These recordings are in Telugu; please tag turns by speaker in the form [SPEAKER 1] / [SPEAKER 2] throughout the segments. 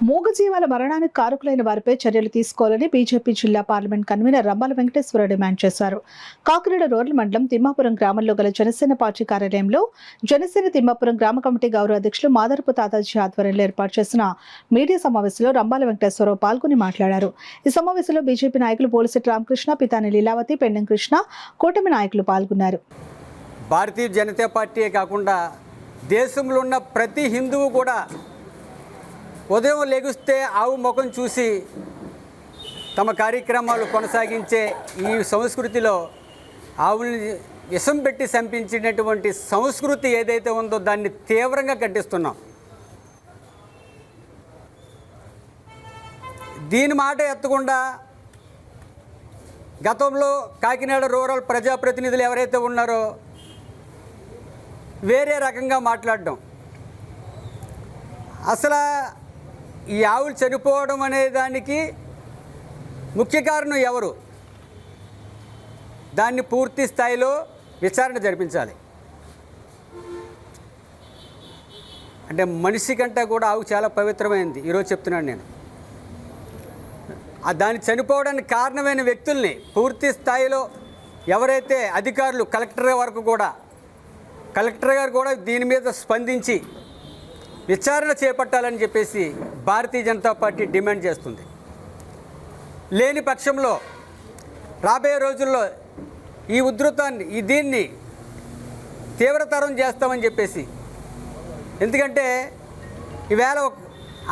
[SPEAKER 1] మూగజీవాల మరణానికి కారకులైన వారిపై చర్యలు తీసుకోవాలని బీజేపీ జిల్లా parliament convener Rambala Venkateswara demand చేశారు. కాకినాడ రూరల్ మండలం తిమ్మాపురం గ్రామంలో గల జనసేన పార్టీ కార్యాలయంలో జనసేన తిమ్మాపురం గ్రామ కమిటీ గౌరవ అధ్యక్షులు మాదరపు తాతాజీ ఆధ్వర్యంలో ఏర్పాటు చేసిన మీడియా సమావేశంలో రంబాల వెంకటేశ్వరరావు పాల్గొని మాట్లాడారు. ఈ సమావేశంలో బీజేపీ నాయకులు పోలిశెట్టి రామకృష్ణ, పితాని లీలావతి, పెండం కృష్ణ, కూటమి నాయకులు పాల్గొన్నారు.
[SPEAKER 2] భారతీయ జనతా పార్టీయే కాకుండా దేశంలో ఉన్న ప్రతి హిందువు కూడా ఉదయం లెగిస్తే ఆవు ముఖం చూసి తమ కార్యక్రమాలు కొనసాగించే ఈ సంస్కృతిలో ఆవుల్ని విషం పెట్టి చంపించినటువంటి సంస్కృతి ఏదైతే ఉందో దాన్ని తీవ్రంగా ఖండిస్తున్నాం. దీని మాట ఎత్తకుండా గతంలో కాకినాడ రూరల్ ప్రజాప్రతినిధులు ఎవరైతే ఉన్నారో వేరే రకంగా మాట్లాడడం, అసలు ఈ ఆవులు చనిపోవడం అనే దానికి ముఖ్య కారణం ఎవరు, దాన్ని పూర్తి స్థాయిలో విచారణ జరిపించాలి. అంటే మనిషి కంటే కూడా ఆవు చాలా పవిత్రమైనది. ఈరోజు చెప్తున్నాను నేను. దాన్ని చనిపోవడానికి కారణమైన వ్యక్తుల్ని పూర్తి స్థాయిలో ఎవరైతే అధికారులు కలెక్టర్ గారు కూడా దీని మీద స్పందించి విచారణ చేపట్టాలని చెప్పేసి భారతీయ జనతా పార్టీ డిమాండ్ చేస్తుంది. లేని పక్షంలో రాబోయే రోజుల్లో ఈ ఉధృతాన్ని దీన్ని తీవ్రతరం చేస్తామని చెప్పేసి, ఎందుకంటే ఈవేళ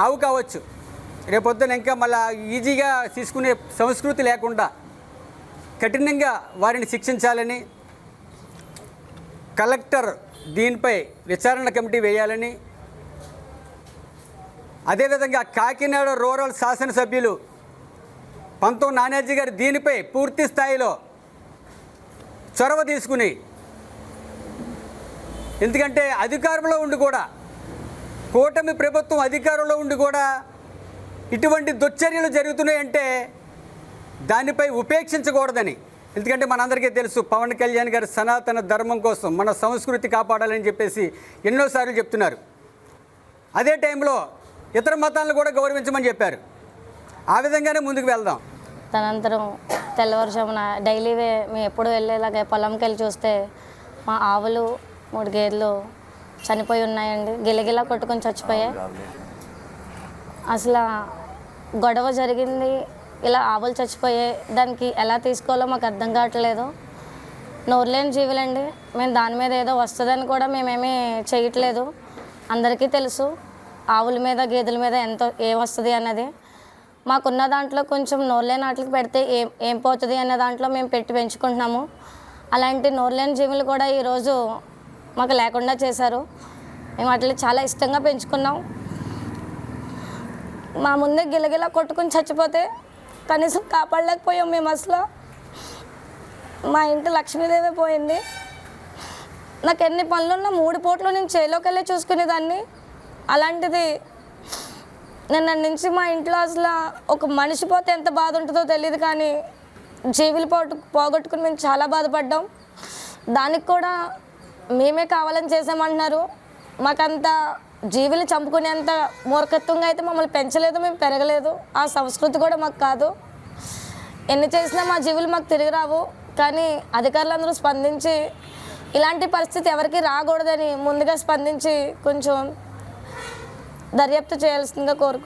[SPEAKER 2] ఆవు కావచ్చు, రేపొద్దున ఇంకా మళ్ళీ ఈజీగా తీసుకునే సంస్కృతి లేకుండా కఠినంగా వారిని శిక్షించాలని, కలెక్టర్ దీనిపై విచారణ కమిటీ వేయాలని, అదేవిధంగా కాకినాడ రూరల్ శాసనసభ్యులు పంతం నానాజీ గారు దీనిపై పూర్తి స్థాయిలో చొరవ తీసుకుని, ఎందుకంటే అధికారంలో ఉండి కూడా, కూటమి ప్రభుత్వం అధికారంలో ఉండి కూడా ఇటువంటి దుశ్చర్యలు జరుగుతున్నాయంటే దానిపై ఉపేక్షించకూడదని. ఎందుకంటే మనందరికీ తెలుసు, పవన్ కళ్యాణ్ గారు సనాతన ధర్మం కోసం మన సంస్కృతి కాపాడాలని చెప్పేసి ఎన్నోసార్లు చెప్తున్నారు. అదే టైంలో ఇతర మతాలను కూడా గౌరవించమని చెప్పారు. ఆ విధంగానే ముందుకు వెళ్దాం.
[SPEAKER 3] తనంతరం తెల్లవారుజామున డైలీ మేము ఎప్పుడు వెళ్ళేలాగా పొలంకి వెళ్ళి చూస్తే మా ఆవులు 3 గేదెలు చనిపోయి ఉన్నాయండి. గిలగిలా కొట్టుకొని చచ్చిపోయాయి. అసలు గొడవ జరిగింది, ఇలా ఆవులు చచ్చిపోయాయి. దానికి ఎలా తీసుకోవాలో మాకు అర్థం కావట్లేదు. నోరులేని జీవులండి. మేము దాని మీద ఏదో వస్తుందని కూడా మేమేమీ చేయట్లేదు. అందరికీ తెలుసు ఆవుల మీద గేదెల మీద ఏం వస్తుంది అన్నది. మాకున్న దాంట్లో కొంచెం నోరులేని వాటికి పెడితే ఏం పోతుంది అనే దాంట్లో మేము పెట్టి పెంచుకుంటున్నాము. అలాంటి నోరులేని జీవులు కూడా ఈరోజు మాకు లేకుండా చేశారు. మేము వాటిని చాలా ఇష్టంగా పెంచుకున్నాం. మా ముందే గిలగిలా కొట్టుకుని చచ్చిపోతే కనీసం కాపాడలేకపోయాం మేము. అసలు మా ఇంటి లక్ష్మీదేవి పోయింది. నాకు ఎన్ని పనులున్నా 3 పూటలు నేను చేలోకి వెళ్ళి చూసుకునేదాన్ని. అలాంటిది నిన్న నుంచి మా ఇంట్లో అసలు ఒక మనిషి పోతే ఎంత బాధ ఉంటుందో తెలియదు, కానీ జీవులు పోగొట్టుకుని మేము చాలా బాధపడ్డాం. దానికి కూడా మేమే కావాలని చేసామంటున్నారు. మాకంత జీవులు చంపుకునేంత మూర్ఖత్వంగా అయితే మమ్మల్ని పెంచలేదు, మేము పెరగలేదు. ఆ సంస్కృతి కూడా మాకు కాదు. ఎన్ని చేసినా మా జీవులు మాకు తిరిగి రావు. కానీ అధికారులందరూ స్పందించి ఇలాంటి పరిస్థితి ఎవరికి రాకూడదని ముందుగా స్పందించి కొంచెం దర్యాప్తు చేయాల్సిందిగా కోరుకుంటున్నాను.